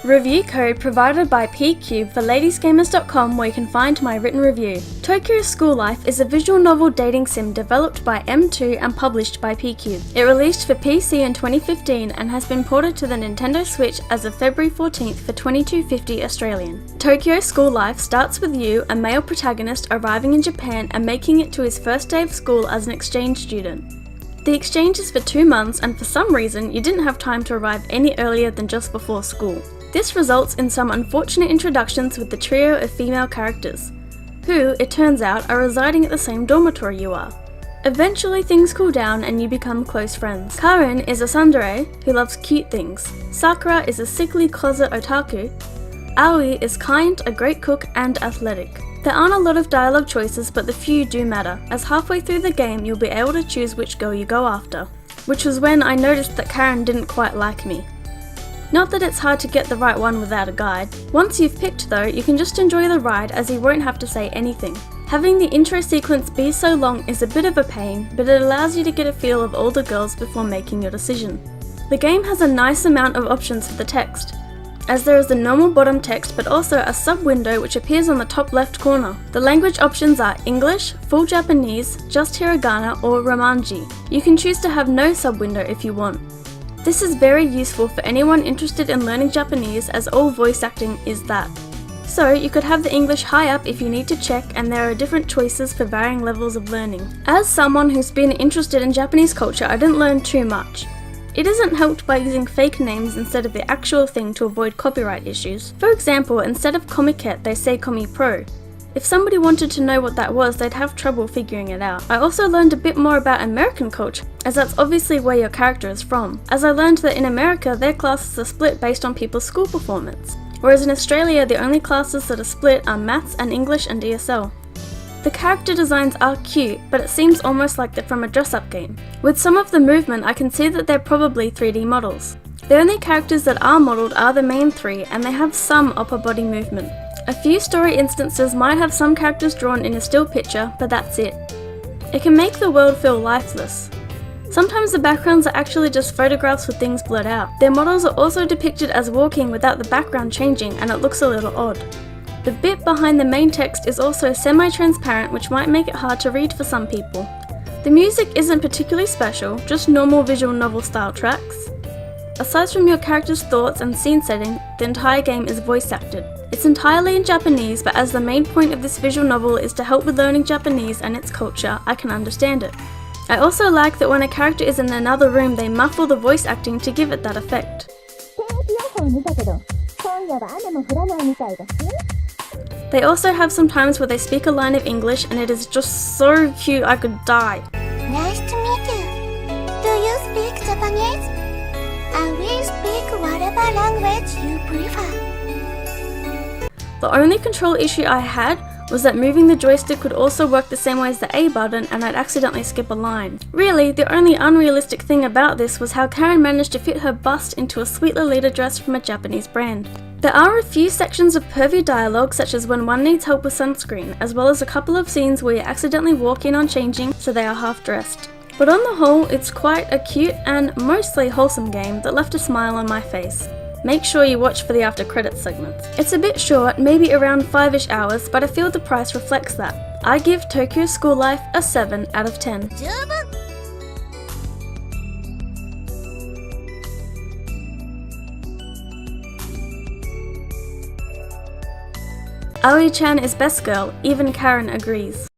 Review code provided by Pqube for ladiesgamers.com, where you can find my written review. Tokyo School Life is a visual novel dating sim developed by M2 and published by Pqube. It released for PC in 2015 and has been ported to the Nintendo Switch as of February 14th for $22.50 Australian. Tokyo School Life starts with you, a male protagonist, arriving in Japan and making it to his first day of school as an exchange student. The exchange is for 2 months, and for some reason you didn't have time to arrive any earlier than just before school. This results in some unfortunate introductions with the trio of female characters, who, it turns out, are residing at the same dormitory you are. Eventually things cool down and you become close friends. Karen is a tsundere who loves cute things. Sakura is a sickly closet otaku. Aoi is kind, a great cook, and athletic. There aren't a lot of dialogue choices, but the few do matter, as halfway through the game you'll be able to choose which girl you go after, which was when I noticed that Karen didn't quite like me. Not that it's hard to get the right one without a guide. Once you've picked though, you can just enjoy the ride as you won't have to say anything. Having the intro sequence be so long is a bit of a pain, but it allows you to get a feel of all the girls before making your decision. The game has a nice amount of options for the text, as there is the normal bottom text but also a sub-window which appears on the top left corner. The language options are English, full Japanese, just hiragana, or romanji. You can choose to have no sub-window if you want. This is very useful for anyone interested in learning Japanese, as all voice acting is that. So you could have the English high up if you need to check, and there are different choices for varying levels of learning. As someone who's been interested in Japanese culture, I didn't learn too much. It isn't helped by using fake names instead of the actual thing to avoid copyright issues. For example, instead of Comiket they say Komipro. If somebody wanted to know what that was, they'd have trouble figuring it out. I also learned a bit more about American culture, as that's obviously where your character is from, as I learned that in America their classes are split based on people's school performance, whereas in Australia the only classes that are split are Maths and English and ESL. The character designs are cute, but it seems almost like they're from a dress-up game. With some of the movement I can see that they're probably 3D models. The only characters that are modelled are the main three, and they have some upper body movement. A few story instances might have some characters drawn in a still picture, but that's it. It can make the world feel lifeless. Sometimes the backgrounds are actually just photographs with things blurred out. Their models are also depicted as walking without the background changing, and it looks a little odd. The bit behind the main text is also semi-transparent, which might make it hard to read for some people. The music isn't particularly special, just normal visual novel style tracks. Aside from your character's thoughts and scene setting, the entire game is voice acted. It's entirely in Japanese, but as the main point of this visual novel is to help with learning Japanese and its culture, I can understand it. I also like that when a character is in another room they muffle the voice acting to give it that effect. They also have some times where they speak a line of English and it is just so cute I could die. Nice to meet you. Do you speak Japanese? I will speak whatever language you prefer. The only control issue I had was that moving the joystick would also work the same way as the A button and I'd accidentally skip a line. Really, the only unrealistic thing about this was how Karen managed to fit her bust into a sweet Lolita dress from a Japanese brand. There are a few sections of pervy dialogue, such as when one needs help with sunscreen, as well as a couple of scenes where you accidentally walk in on changing so they are half dressed. But on the whole, it's quite a cute and mostly wholesome game that left a smile on my face. Make sure you watch for the after credits segments. It's a bit short, maybe around 5-ish hours, but I feel the price reflects that. I give Tokyo School Life a 7 out of 10. Aoi-chan is best girl, even Karen agrees.